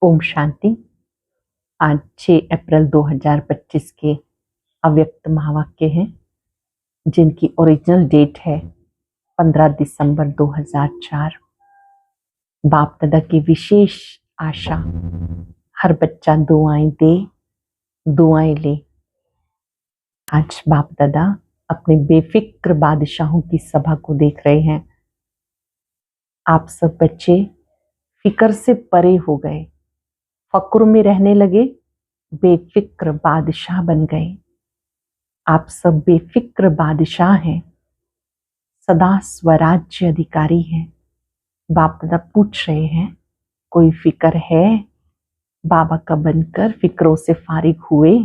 ओम शांति। आज 6 अप्रैल 2025 के अव्यक्त महावाक्य हैं, जिनकी ओरिजिनल डेट है 15 दिसंबर 2004। बाप दादा की विशेष आशा, हर बच्चा दुआएं दे, दुआएं ले। आज बाप दादा अपने बेफिक्र बादशाहों की सभा को देख रहे हैं। आप सब बच्चे फिक्र से परे हो गए, फक्र में रहने लगे, बेफिक्र बादशाह बन गए। आप सब बेफिक्र बादशाह हैं, सदा स्वराज्य अधिकारी हैं। बाप दादा पूछ रहे हैं, कोई फिक्र है? बाबा का बनकर फिक्रों से फारिग हुए?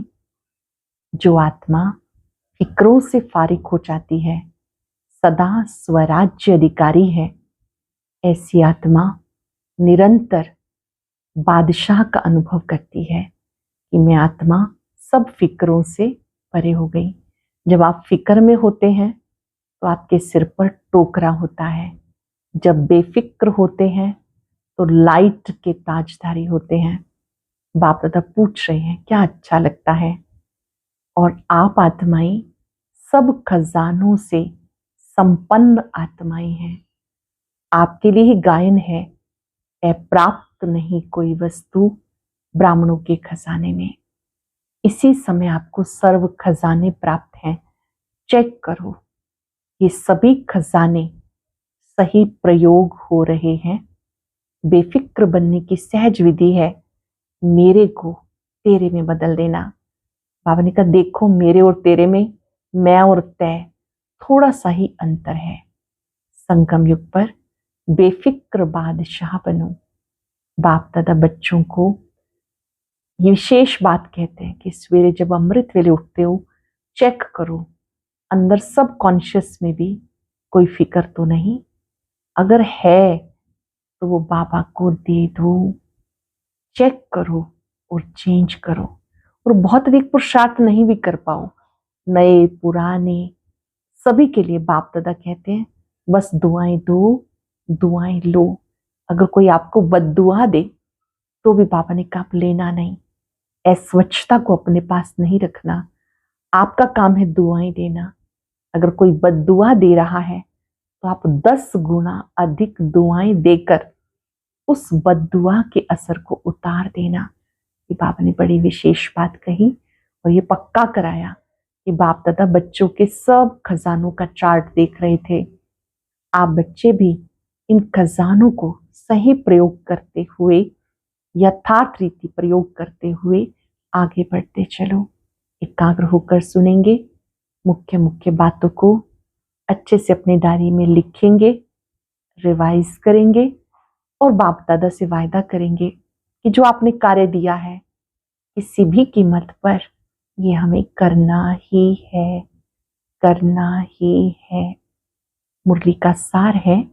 जो आत्मा फिक्रों से फारिग हो जाती है, सदा स्वराज्य अधिकारी है, ऐसी आत्मा निरंतर बादशाह का अनुभव करती है कि मैं आत्मा सब फिक्रों से परे हो गई। जब आप फिक्र में होते हैं तो आपके सिर पर टोकरा होता है, जब बेफिक्र होते हैं तो लाइट के ताजधारी होते हैं। बाप दादा पूछ रहे हैं, क्या अच्छा लगता है? और आप आत्माएं सब खजानों से संपन्न आत्माएं हैं। आपके लिए ही गायन है, प्राप्त नहीं कोई वस्तु ब्राह्मणों के खजाने में। इसी समय आपको सर्व खजाने प्राप्त हैं। चेक करो, ये सभी खजाने सही प्रयोग हो रहे हैं। बेफिक्र बनने की सहज विधि है, मेरे को तेरे में बदल देना। बाबा ने कहा, देखो मेरे और तेरे में मैं और तय थोड़ा सा ही अंतर है। संगम युग पर बेफिक्र बादशाह बनो। बाप दादा बच्चों को ये विशेष बात कहते हैं कि सवेरे जब अमृत वेले उठते हो, चेक करो अंदर सब कॉन्शियस में भी कोई फिक्र तो नहीं। अगर है तो वो बाबा को दे दो। चेक करो और चेंज करो। और बहुत अधिक पुरुषार्थ नहीं भी कर पाओ, नए पुराने सभी के लिए बाप दादा कहते हैं, बस दुआएं दो, दुआएं लो। अगर कोई आपको बद्दुआ दे तो भी बाबा ने कहा आप लेना नहीं। अस्वच्छता को अपने पास नहीं रखना। आपका काम है दुआएं देना। अगर कोई बद्दुआ दे रहा है तो आप 10 गुना अधिक दुआएं देकर उस बद्दुआ के असर को उतार देना। ये बाबा ने बड़ी विशेष बात कही और ये पक्का कराया कि बाप दादा बच्चों के सब खजानों का चार्ट देख रहे थे। आप बच्चे भी इन खजानों को सही प्रयोग करते हुए, यथार्थ रीति प्रयोग करते हुए आगे बढ़ते चलो। एकाग्र होकर सुनेंगे, मुख्य मुख्य बातों को अच्छे से अपनी डायरी में लिखेंगे, रिवाइज करेंगे और बाप दादा से वायदा करेंगे कि जो आपने कार्य दिया है किसी भी कीमत पर ये हमें करना ही है, करना ही है। मुरली का सार है,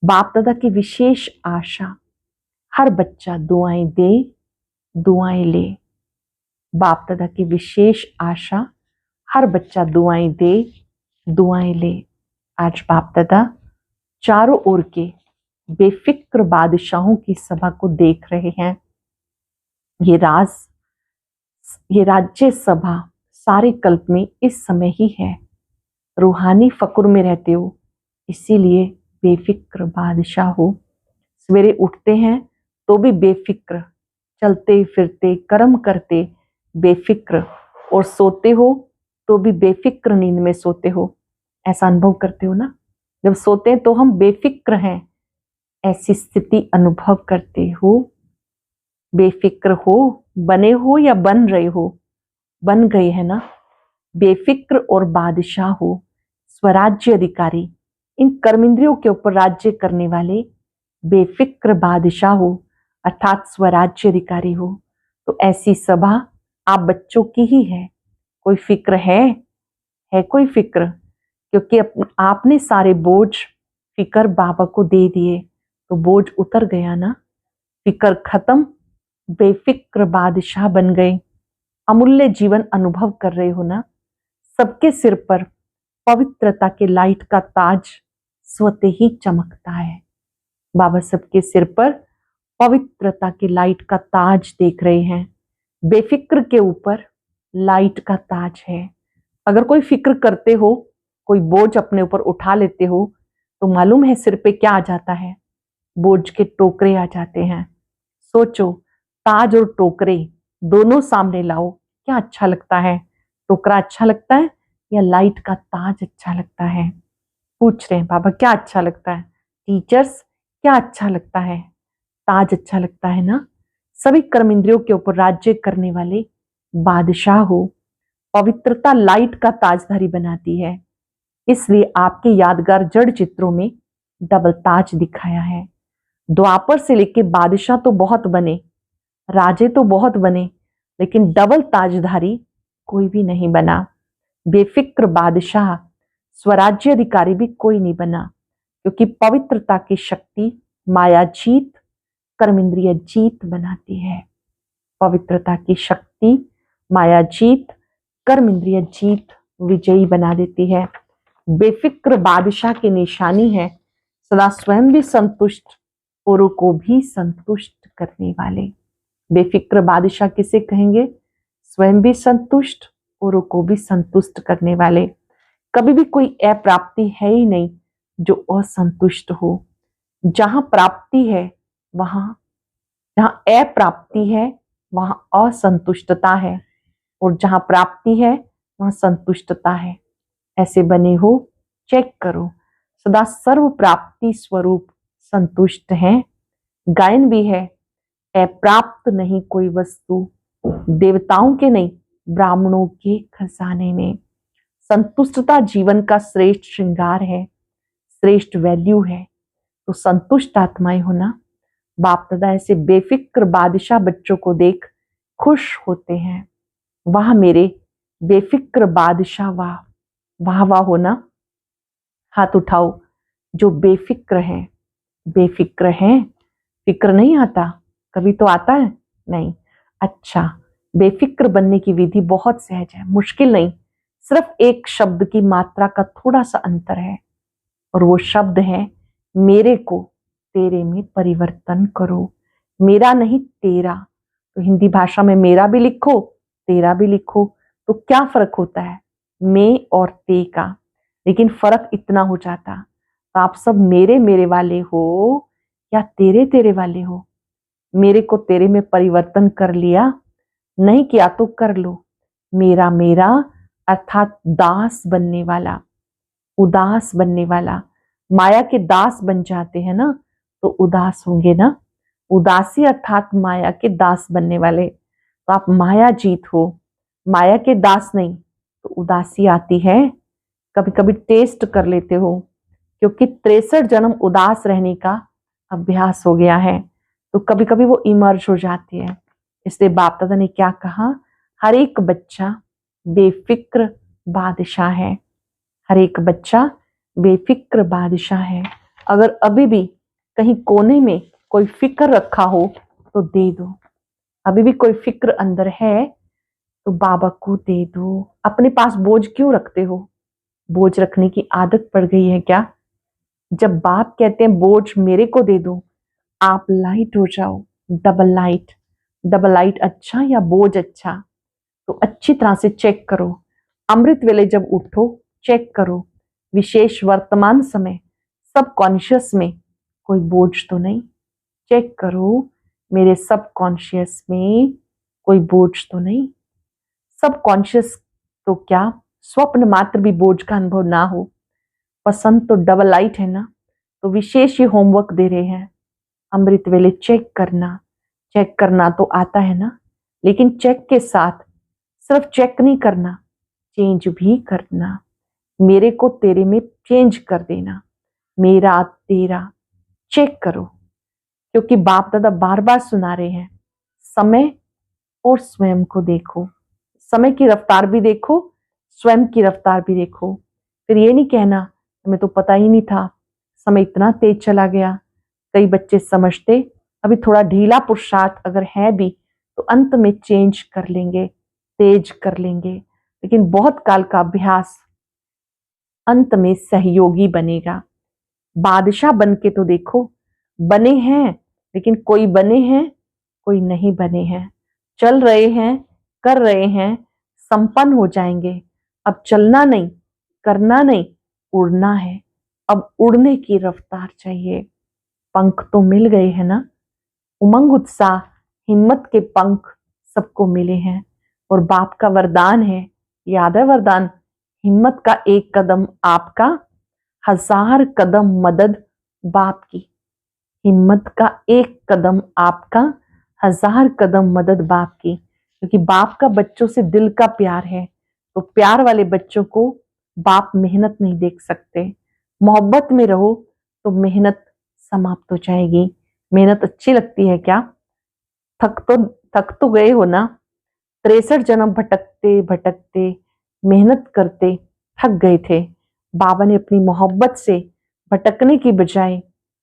बाप दादा की विशेष आशा, हर बच्चा दुआएं दे, दुआएं ले। बाप दादा की विशेष आशा, हर बच्चा दुआएं दे, दुआएं ले। आज बाप दादा चारों ओर के बेफिक्र बादशाहों की सभा को देख रहे हैं। ये राज्य सभा सारे कल्प में इस समय ही है। रूहानी फक्र में रहते हो, इसीलिए बेफिक्र बादशाह हो। सवेरे उठते हैं तो भी बेफिक्र, चलते फिरते कर्म करते बेफिक्र, और सोते हो तो भी बेफिक्र नींद में सोते हो। ऐसा अनुभव करते हो ना? जब सोते हैं तो हम बेफिक्र हैं, ऐसी स्थिति अनुभव करते हो। बेफिक्र हो, बने हो या बन रहे हो, बन गए है ना। बेफिक्र और बादशाह हो, स्वराज्य अधिकारी, इन कर्मेंद्रियों के ऊपर राज्य करने वाले बेफिक्र बादशाह हो, अर्थात स्वराज्य अधिकारी हो। तो ऐसी सभा आप बच्चों की ही है। कोई फिक्र है कोई फिक्र? क्योंकि आपने सारे बोझ फिक्र बाबा को दे दिए तो बोझ उतर गया ना। फिक्र खत्म, बेफिक्र बादशाह बन गए, अमूल्य जीवन अनुभव कर रहे हो ना। सबके सिर पर पवित्रता के लाइट का ताज स्वतः ही चमकता है। बाबा सबके सिर पर पवित्रता के लाइट का ताज देख रहे हैं। बेफिक्र के ऊपर लाइट का ताज है। अगर कोई फिक्र करते हो, कोई बोझ अपने ऊपर उठा लेते हो, तो मालूम है सिर पे क्या आ जाता है? बोझ के टोकरे आ जाते हैं। सोचो, ताज और टोकरे दोनों सामने लाओ, क्या अच्छा लगता है? टोकरा अच्छा लगता है या लाइट का ताज अच्छा लगता है? पूछ रहे हैं बाबा क्या अच्छा लगता है? टीचर्स क्या अच्छा लगता है? ताज अच्छा लगता है ना। सभी कर्म इंद्रियों के ऊपर राज्य करने वाले बादशाह हो। पवित्रता लाइट का ताजधारी बनाती है, इसलिए आपके यादगार जड़ चित्रों में डबल ताज दिखाया है। द्वापर से लेके बादशाह तो बहुत बने, राजे तो बहुत बने, लेकिन डबल ताजधारी कोई भी नहीं बना। बेफिक्र बादशाह, स्वराज्य अधिकारी भी कोई नहीं बना, क्योंकि पवित्रता की शक्ति माया जीत, कर्मेंद्रिय जीत बनाती है। पवित्रता की शक्ति माया जीत, कर्मेंद्रिय जीत विजयी बना देती है। बेफिक्र बादशाह की निशानी है सदा स्वयं भी संतुष्ट, औरों को भी संतुष्ट करने वाले। बेफिक्र बादशाह किसे कहेंगे? स्वयं भी संतुष्ट, औरों को भी संतुष्ट करने वाले। कभी भी कोई अप्राप्ति है ही नहीं जो असंतुष्ट हो। जहां प्राप्ति है वहां, जहां अप्राप्ति है वहां असंतुष्टता है, और जहां प्राप्ति है वहां संतुष्टता है। ऐसे बने हो, चेक करो। सदा सर्व प्राप्ति स्वरूप संतुष्ट हैं। गायन भी है, अप्राप्त नहीं कोई वस्तु, देवताओं के नहीं ब्राह्मणों के खजाने में। संतुष्टता जीवन का श्रेष्ठ श्रृंगार है, श्रेष्ठ वैल्यू है। तो संतुष्ट आत्माएं होना। बाप दादा ऐसे बेफिक्र बादशाह बच्चों को देख खुश होते हैं। वाह मेरे बेफिक्र बादशाह, वाह वाह वाह होना। हाथ उठाओ जो बेफिक्र है। बेफिक्र है, फिक्र नहीं आता, कभी तो आता है नहीं। अच्छा, बेफिक्र बनने की विधि बहुत सहज है, मुश्किल नहीं। सिर्फ एक शब्द की मात्रा का थोड़ा सा अंतर है, और वो शब्द है मेरे को तेरे में परिवर्तन करो। मेरा नहीं तेरा। तो हिंदी भाषा में मेरा भी लिखो, तेरा भी लिखो, तो क्या फर्क होता है मैं और ते का? लेकिन फर्क इतना हो जाता, तो आप सब मेरे मेरे वाले हो या तेरे तेरे वाले हो? मेरे को तेरे में परिवर्तन कर लिया, नहीं किया तो कर लो। मेरा मेरा अर्थात दास बनने वाला, उदास बनने वाला। माया के दास बन जाते हैं ना तो उदास होंगे ना। उदासी अर्थात माया के दास बनने वाले। तो आप माया जीत हो, माया के दास नहीं। तो उदासी आती है, कभी कभी टेस्ट कर लेते हो, क्योंकि 63 जन्म उदास रहने का अभ्यास हो गया है, तो कभी कभी वो इमर्ज हो जाती है। इसलिए बाप दादा ने क्या कहा? हर एक बच्चा बेफिक्र बादशाह है। हर एक बच्चा बेफिक्र बादशाह है। अगर अभी भी कहीं कोने में कोई फिक्र रखा हो तो दे दो। अभी भी कोई फिक्र अंदर है तो बाबा को दे दो। अपने पास बोझ क्यों रखते हो? बोझ रखने की आदत पड़ गई है क्या? जब बाप कहते हैं बोझ मेरे को दे दो, आप लाइट हो जाओ, डबल लाइट। डबल लाइट अच्छा या बोझ अच्छा? तो अच्छी तरह से चेक करो। अमृत वेले जब उठो चेक करो, विशेष वर्तमान समय सब कॉन्शियस में कोई बोझ तो नहीं। चेक करो मेरे सब कॉन्शियस में कोई बोझ तो नहीं। सब कॉन्शियस तो क्या स्वप्न मात्र भी बोझ का अनुभव ना हो। पसंद तो डबल लाइट है ना, तो विशेष ये होमवर्क दे रहे हैं। अमृत वेले चेक करना तो आता है ना, लेकिन चेक के साथ सिर्फ चेक नहीं करना, चेंज भी करना। मेरे को तेरे में चेंज कर देना, मेरा तेरा चेक करो। क्योंकि बाप दादा बार बार सुना रहे हैं, समय और स्वयं को देखो। समय की रफ्तार भी देखो, स्वयं की रफ्तार भी देखो। फिर ये नहीं कहना हमें तो पता ही नहीं था, समय इतना तेज चला गया। कई बच्चे समझते अभी थोड़ा ढीला पुरुषार्थ अगर है भी तो अंत में चेंज कर लेंगे, तेज कर लेंगे। लेकिन बहुत काल का अभ्यास अंत में सहयोगी बनेगा। बादशाह बन के तो देखो, बने हैं लेकिन कोई बने हैं, कोई नहीं बने हैं। चल रहे हैं, कर रहे हैं, संपन्न हो जाएंगे। अब चलना नहीं, करना नहीं, उड़ना है। अब उड़ने की रफ्तार चाहिए। पंख तो मिल गए हैं ना, उमंग उत्साह हिम्मत के पंख सबको मिले हैं। और बाप का वरदान है, याद है वरदान, हिम्मत का एक कदम आपका, 1000 कदम मदद बाप की। हिम्मत का एक कदम आपका, 1000 कदम मदद बाप की। क्योंकि बाप का बच्चों से दिल का प्यार है, तो प्यार वाले बच्चों को बाप मेहनत नहीं देख सकते। मोहब्बत में रहो तो मेहनत समाप्त हो जाएगी। मेहनत अच्छी लगती है क्या? थक तो गए हो ना, 63 जन्म भटकते भटकते मेहनत करते थक गए थे। बाबा ने अपनी मोहब्बत से भटकने की बजाय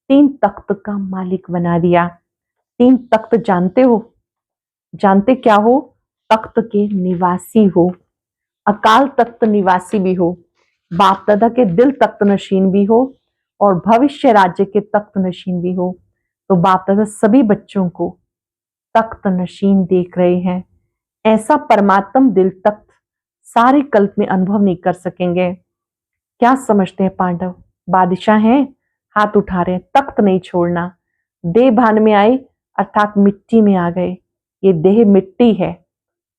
3 तख्त का मालिक बना दिया। 3 तख्त जानते हो? जानते क्या हो? तख्त के निवासी हो, अकाल तख्त निवासी भी हो, बाप दादा के दिल तख्त नशीन भी हो, और भविष्य राज्य के तख्त नशीन भी हो। तो बाप दादा सभी बच्चों को तख्त नशीन देख रहे हैं। ऐसा परमात्म दिल तख्त सारे कल्प में अनुभव नहीं कर सकेंगे। क्या समझते हैं पांडव? बादशाह हैं, हाथ उठा रहे हैं, तख्त नहीं छोड़ना। देह भान में आए अर्थात मिट्टी में आ गए। ये देह मिट्टी है,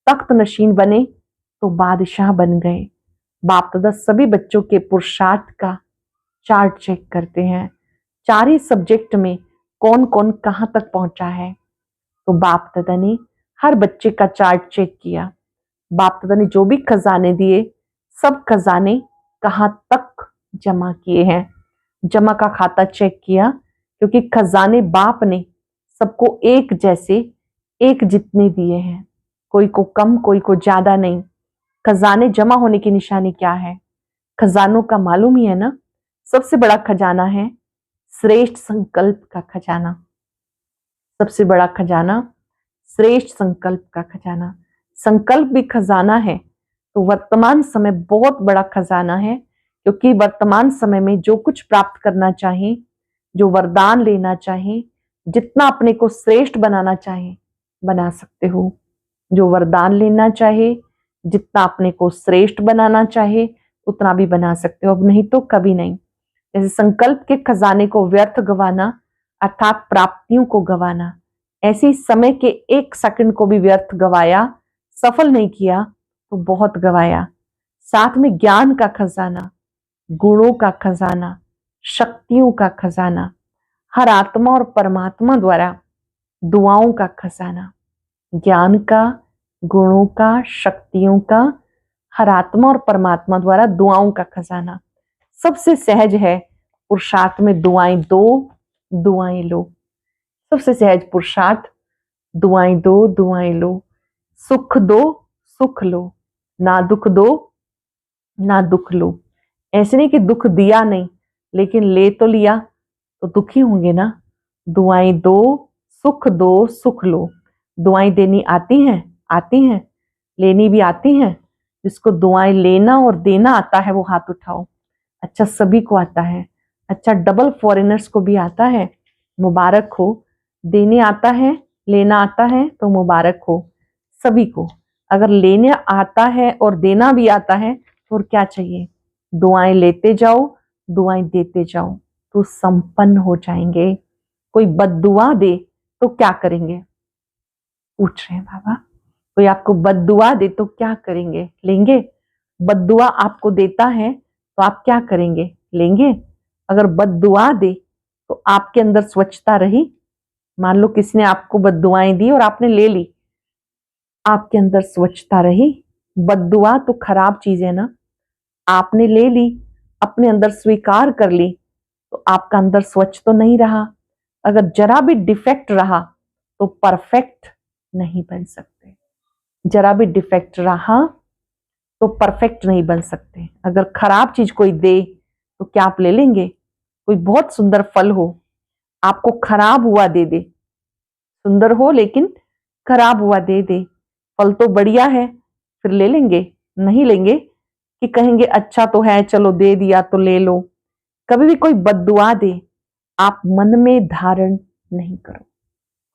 तख्त नशीन बने तो बादशाह बन गए। बाप दादा सभी बच्चों के पुरुषार्थ का चार्ट चेक करते हैं। 4 ही सब्जेक्ट में कौन कौन कहां तक पहुंचा है। तो बाप दादा ने हर बच्चे का चार्ट चेक किया। बाप दादा ने जो भी खजाने दिए, सब खजाने कहां तक जमा किए हैं। जमा का खाता चेक किया, क्योंकि खजाने बाप ने सबको एक जैसे, एक जितने दिए हैं, कोई को कम कोई को ज्यादा नहीं। खजाने जमा होने की निशानी क्या है? खजानों का मालूम ही है ना, सबसे बड़ा खजाना है श्रेष्ठ संकल्प का खजाना। सबसे बड़ा खजाना श्रेष्ठ संकल्प का खजाना। संकल्प भी खजाना है, तो वर्तमान समय बहुत बड़ा खजाना है। क्योंकि वर्तमान समय में जो कुछ प्राप्त करना चाहे, जो वरदान लेना चाहे, जितना अपने को श्रेष्ठ बनाना चाहे बना सकते हो। जो वरदान लेना चाहे, जितना अपने को श्रेष्ठ बनाना चाहे उतना भी बना सकते हो। अब नहीं तो कभी नहीं। जैसे संकल्प के खजाने को व्यर्थ गवाना अर्थात प्राप्तियों को गवाना, ऐसी समय के 1 सेकंड को भी व्यर्थ गवाया, सफल नहीं किया तो बहुत गवाया। साथ में ज्ञान का खजाना, गुणों का खजाना, शक्तियों का खजाना, हर आत्मा और परमात्मा द्वारा दुआओं का खजाना। ज्ञान का, गुणों का, शक्तियों का, हर आत्मा और परमात्मा द्वारा दुआओं का खजाना। सबसे सहज है पुरुषार्थ में दुआएं दो, दुआएं लो। सबसे सहज पुरुषार्थ दुआएं दो, दुआएं लो। सुख दो, सुख लो। ना दुख दो, ना दुख लो। ऐसे नहीं कि दुख दिया नहीं, लेकिन ले तो लिया तो दुखी होंगे ना। दुआएं दो, सुख दो, सुख लो। दुआएं देनी आती हैं? आती हैं। लेनी भी आती हैं? जिसको दुआएं लेना और देना आता है वो हाथ उठाओ। अच्छा, सभी को आता है। अच्छा, डबल फॉरेनर्स को भी आता है, मुबारक हो। देने आता है, लेना आता है तो मुबारक हो सभी को। अगर लेने आता है और देना भी आता है तो और क्या चाहिए? दुआएं लेते जाओ, दुआएं देते जाओ तो संपन्न हो जाएंगे। कोई बद्दुआ दे तो क्या करेंगे? पूछ रहे हैं बाबा। कोई आपको बद्दुआ दे तो क्या करेंगे? लेंगे? बद्दुआ आपको देता है तो आप क्या करेंगे? लेंगे? अगर बद्दुआ दे तो आपके अंदर स्वच्छता रही। मान लो किसी ने आपको बद्दुआएं दी और आपने ले ली, आपके अंदर स्वच्छता रही? बद्दुआ तो खराब चीज है ना, आपने ले ली, अपने अंदर स्वीकार कर ली, तो आपका अंदर स्वच्छ तो नहीं रहा। अगर जरा भी डिफेक्ट रहा तो परफेक्ट नहीं बन सकते। जरा भी डिफेक्ट रहा तो परफेक्ट नहीं बन सकते। अगर खराब चीज कोई दे तो क्या आप ले लेंगे? कोई बहुत सुंदर फल हो, आपको खराब हुआ दे दे, सुंदर हो लेकिन खराब हुआ दे दे, फल तो बढ़िया है, फिर ले लेंगे? नहीं लेंगे। कि कहेंगे अच्छा तो है, चलो दे दिया तो ले लो। कभी भी कोई बद्दुआ दे, आप मन में धारण नहीं करो।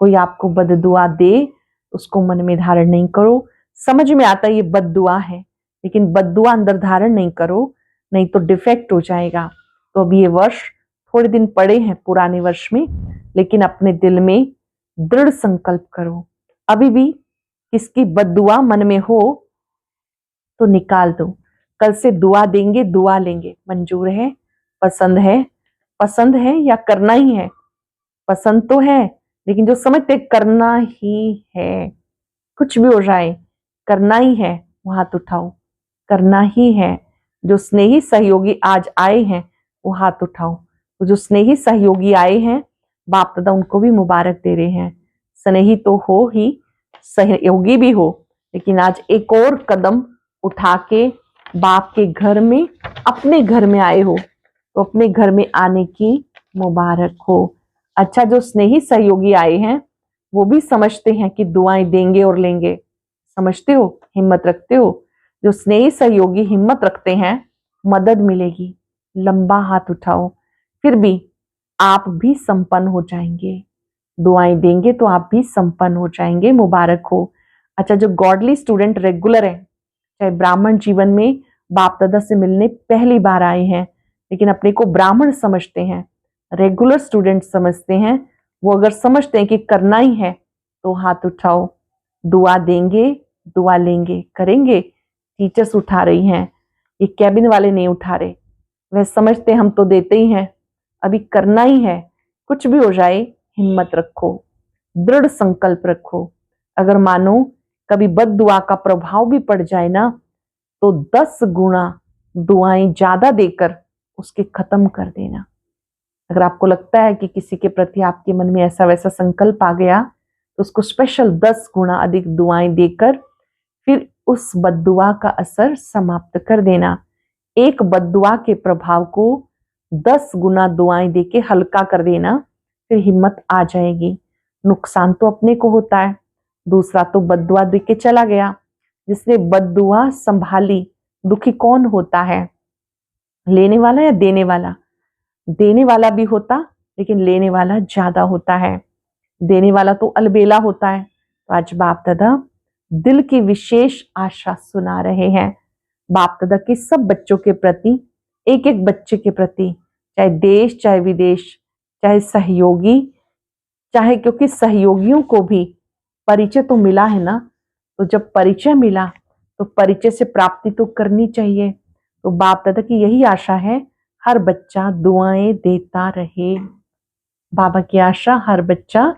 कोई आपको बददुआ दे उसको मन में धारण नहीं करो। समझ में आता है ये बददुआ है, लेकिन बददुआ अंदर धारण नहीं करो, नहीं तो डिफेक्ट हो जाएगा। तो अभी ये वर्ष थोड़े दिन पड़े हैं पुराने वर्ष में, लेकिन अपने दिल में दृढ़ संकल्प करो। अभी भी किसकी बददुआ मन में हो तो निकाल दो। कल से दुआ देंगे, दुआ लेंगे। मंजूर है, पसंद है, पसंद है या करना ही है? पसंद तो है, लेकिन जो समझते करना ही है, कुछ भी हो जाए करना ही है, वो हाथ उठाओ। करना ही है। जो स्नेही सहयोगी आज आए हैं वो हाथ उठाओ। तो जो स्नेही सहयोगी आए हैं, बाप दादा उनको भी मुबारक दे रहे हैं। स्नेही तो हो ही, सहयोगी भी हो, लेकिन आज एक और कदम उठा के बाप के घर में, अपने घर में आए हो, तो अपने घर में आने की मुबारक हो। अच्छा, जो स्नेही सहयोगी आए हैं वो भी समझते हैं कि दुआएं देंगे और लेंगे। समझते हो, हिम्मत रखते हो। जो स्नेही सहयोगी हिम्मत रखते हैं, मदद मिलेगी। लंबा हाथ उठाओ, फिर भी आप भी संपन्न हो जाएंगे। दुआएं देंगे तो आप भी संपन्न हो जाएंगे। मुबारक हो। अच्छा, जो गॉडली स्टूडेंट रेगुलर है, चाहे ब्राह्मण जीवन में बाप दादा से मिलने पहली बार आए हैं, लेकिन अपने को ब्राह्मण समझते हैं, रेगुलर स्टूडेंट समझते हैं, वो अगर समझते हैं कि करना ही है तो हाथ उठाओ। दुआ देंगे, दुआ लेंगे, करेंगे। टीचर्स उठा रही हैं, ये कैबिन वाले नहीं उठा रहे। वह समझते हम तो देते ही हैं, अभी करना ही है। कुछ भी हो जाए हिम्मत रखो, दृढ़ संकल्प रखो। अगर मानो कभी बद दुआ का प्रभाव भी पड़ जाए ना, तो 10 गुना दुआएं ज्यादा देकर उसके खत्म कर देना। अगर आपको लगता है कि किसी के प्रति आपके मन में ऐसा वैसा संकल्प आ गया, तो उसको स्पेशल 10 गुना अधिक दुआएं देकर फिर उस बद्दुआ का असर समाप्त कर देना। एक बद्दुआ के प्रभाव को 10 गुना दुआएं देके हल्का कर देना, फिर हिम्मत आ जाएगी। नुकसान तो अपने को होता है, दूसरा तो बद्दुआ दे के चला गया। जिसने बद्दुआ संभाली, दुखी कौन होता है? लेने वाला या देने वाला? देने वाला भी होता, लेकिन लेने वाला ज्यादा होता है। देने वाला तो अलबेला होता है। तो आज बाप दादा दिल की विशेष आशा सुना रहे हैं। बाप दादा के सब बच्चों के प्रति, एक एक बच्चे के प्रति, चाहे देश चाहे विदेश, चाहे सहयोगी, चाहे, क्योंकि सहयोगियों को भी परिचय तो मिला है ना, तो जब परिचय मिला तो परिचय से प्राप्ति तो करनी चाहिए। तो बाप दादा की यही आशा है, हर बच्चा दुआएं देता रहे। बाबा की आशा, हर बच्चा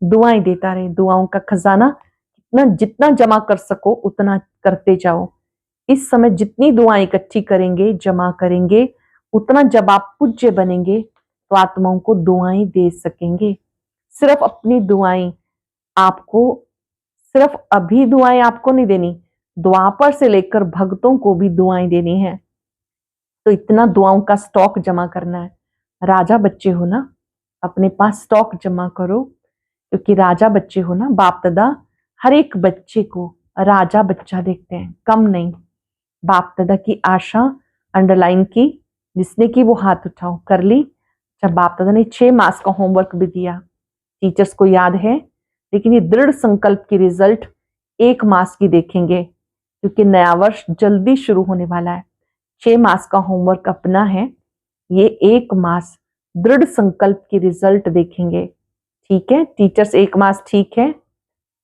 दुआएं देता रहे। दुआओं का खजाना जितना जमा कर सको उतना करते जाओ। इस समय जितनी दुआएं इकट्ठी करेंगे, जमा करेंगे, उतना जब आप पूज्य बनेंगे तो आत्माओं को दुआएं दे सकेंगे। सिर्फ अपनी दुआएं आपको, सिर्फ अभी दुआएं आपको नहीं देनी, द्वापर से लेकर भक्तों को भी दुआएं देनी है। तो इतना दुआओं का स्टॉक जमा करना है। राजा बच्चे हो ना, अपने पास स्टॉक जमा करो, क्योंकि राजा बच्चे हो ना। बाप दादा हर एक बच्चे को राजा बच्चा देखते हैं, कम नहीं। बाप दादा की आशा अंडरलाइन की, जिसने की वो हाथ उठाओ। कर ली? जब बाप दादा ने 6 मास का होमवर्क भी दिया, टीचर्स को याद है, लेकिन ये दृढ़ संकल्प की रिजल्ट 1 मास की देखेंगे, क्योंकि नया वर्ष जल्दी शुरू होने वाला है। 6 मास का होमवर्क अपना है, ये 1 मास दृढ़ संकल्प की रिजल्ट देखेंगे। ठीक है टीचर्स, 1 मास ठीक है,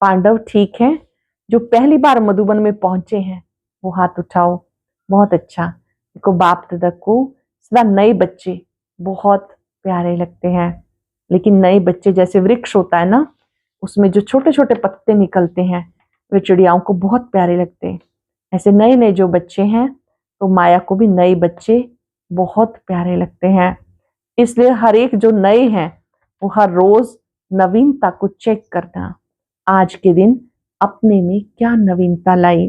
पांडव ठीक है। जो पहली बार मधुबन में पहुंचे हैं वो हाथ उठाओ। बहुत अच्छा। देखो बाप दादा को सदा नए बच्चे बहुत प्यारे लगते हैं, लेकिन नए बच्चे जैसे वृक्ष होता है ना, उसमें जो छोटे छोटे पत्ते निकलते हैं वे चिड़ियाओं को बहुत प्यारे लगते हैं। ऐसे नए नए जो बच्चे हैं, तो माया को भी नए बच्चे बहुत प्यारे लगते हैं। इसलिए हर एक जो नए हैं वो हर रोज नवीनता को चेक करना। आज के दिन अपने में क्या नवीनता लाई,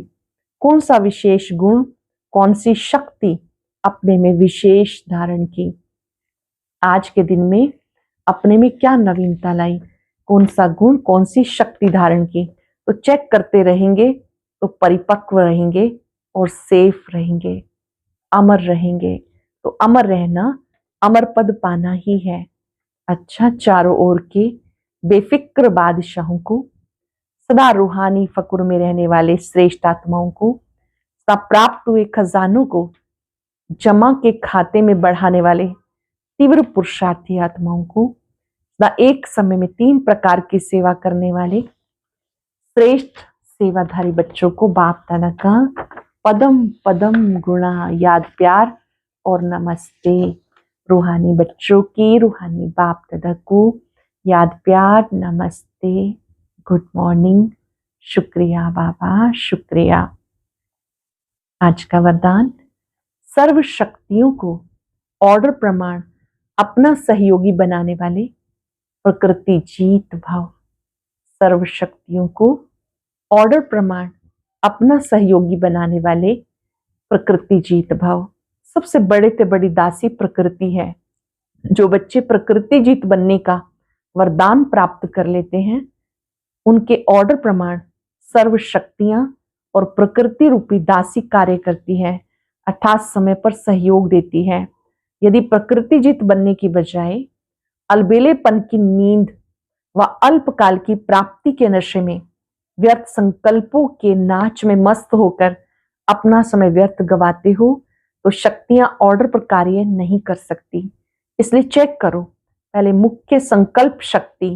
कौन सा विशेष गुण, कौन सी शक्ति अपने में विशेष धारण की। आज के दिन में अपने में क्या नवीनता लाई, कौन सा गुण, कौन सी शक्ति धारण की। तो चेक करते रहेंगे तो परिपक्व रहेंगे और सेफ रहेंगे, अमर रहेंगे। तो अमर रहना, अमर पद पाना ही है। अच्छा, चारों ओर के बेफिक्र बादशाहों को, सदा रूहानी फकुर में रहने वाले श्रेष्ठ आत्माओं को, सदा प्राप्त हुए खजानों को जमा के खाते में बढ़ाने वाले तीव्र पुरुषार्थी आत्माओं को, सदा एक समय में 3 प्रकार की सेवा करने वाले श्रेष्ठ सेवाधारी बच्चों को बाप दादा का पदम पदम गुणा याद प्यार और नमस्ते। रूहानी बच्चों की रूहानी बाप दादा को याद प्यार नमस्ते, गुड मॉर्निंग, शुक्रिया बाबा, शुक्रिया। आज का वरदान, सर्व शक्तियों को ऑर्डर प्रमाण अपना सहयोगी बनाने वाले प्रकृति जीत भाव। सर्व शक्तियों को ऑर्डर प्रमाण अपना सहयोगी बनाने वाले प्रकृति जीत भाव। सबसे बड़े से बड़ी दासी प्रकृति है। जो बच्चे प्रकृति जीत बनने का वरदान प्राप्त कर लेते हैं, उनके ऑर्डर प्रमाण सर्व शक्तियां और प्रकृति रूपी दासी कार्य करती है, अर्थात समय पर सहयोग देती है। यदि प्रकृति जीत बनने की बजाय अलबेलेपन की नींद व अल्पकाल की प्राप्ति के नशे में व्यर्थ संकल्पों के नाच में मस्त होकर अपना समय व्यर्थ गवाते हो, तो शक्तियां ऑर्डर पर कार्य नहीं कर सकती। इसलिए चेक करो, पहले मुख्य संकल्प शक्ति,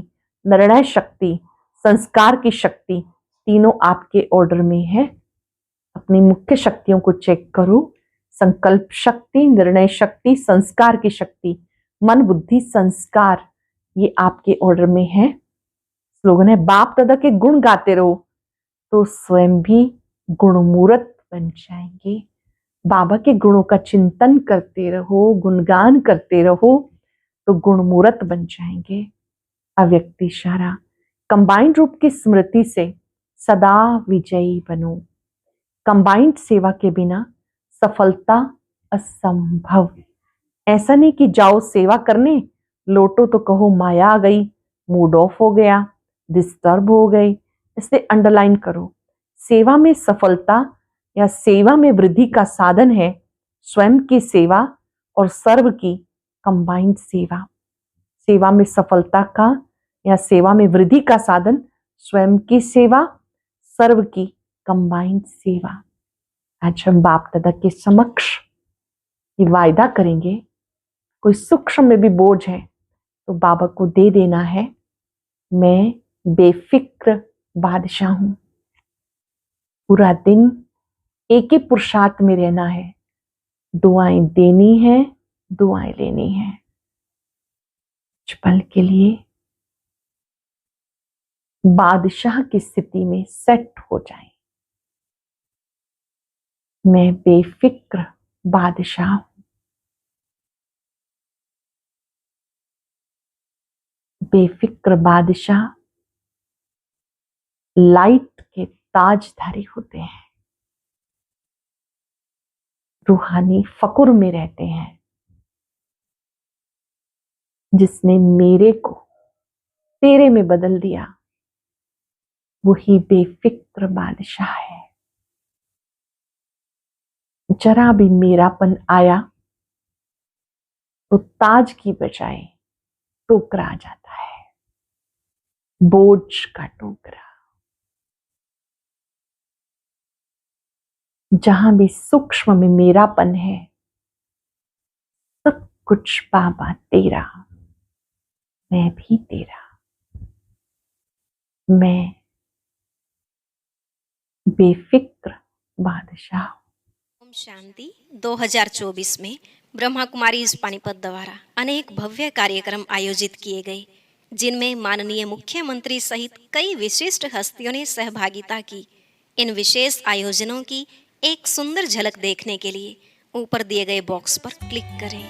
निर्णय शक्ति, संस्कार की शक्ति, तीनों आपके ऑर्डर में है। अपनी मुख्य शक्तियों को चेक करो, संकल्प शक्ति, निर्णय शक्ति, संस्कार की शक्ति, मन बुद्धि संस्कार, ये आपके ऑर्डर में है। स्लोगन है, बाप दादा के गुण गाते रहो तो स्वयं भी गुणमूर्त बन जाएंगे। बाबा के गुणों का चिंतन करते रहो, गुणगान करते रहो तो गुणमूर्त बन जाएंगे। अव्यक्त इशारा, कंबाइंड रूप की स्मृति से सदा विजयी बनो। कंबाइंड सेवा के बिना सफलता असंभव। ऐसा नहीं कि जाओ सेवा करने, लौटो तो कहो माया आ गई, मूड ऑफ हो गया, डिस्टर्ब हो गए। इसलिए अंडरलाइन करो, सेवा में सफलता या सेवा में वृद्धि का साधन है स्वयं की सेवा और सर्व की कंबाइंड सेवा। सेवा में सफलता का या सेवा में वृद्धि का साधन स्वयं की सेवा, सर्व की कंबाइंड सेवा। आज हम बाप दादा के समक्ष ये वायदा करेंगे, कोई सूक्ष्म में भी बोझ है तो बाबा को दे देना है। मैं बेफिक्र बादशाह हूं। पूरा दिन एक ही पुरुषार्थ में रहना है, दुआएं देनी है, दुआएं लेनी है। कुछ पल के लिए बादशाह की स्थिति में सेट हो जाएं। मैं बेफिक्र बादशाह हूं। बेफिक्र बादशाह लाइट के ताजधारी होते हैं, रूहानी फकुर में रहते हैं। जिसने मेरे को तेरे में बदल दिया, वही बेफिक्र बादशाह है। जरा भी मेरापन आया तो ताज की बजाय टोकरा आ जाता है, बोझ का टोकरा। जहां भी सूक्ष्म में मेरापन है, सब कुछ बाबा तेरा, मैं भी तेरा। मैं बेफिक्र बादशाह। ओम शांति। 2024 में ब्रह्मा कुमारी इस पानीपत द्वारा अनेक भव्य कार्यक्रम आयोजित किए गए, जिनमें माननीय मुख्यमंत्री सहित कई विशिष्ट हस्तियों ने सहभागिता की। इन विशेष आयोजनों की एक सुंदर झलक देखने के लिए ऊपर दिए गए बॉक्स पर क्लिक करें।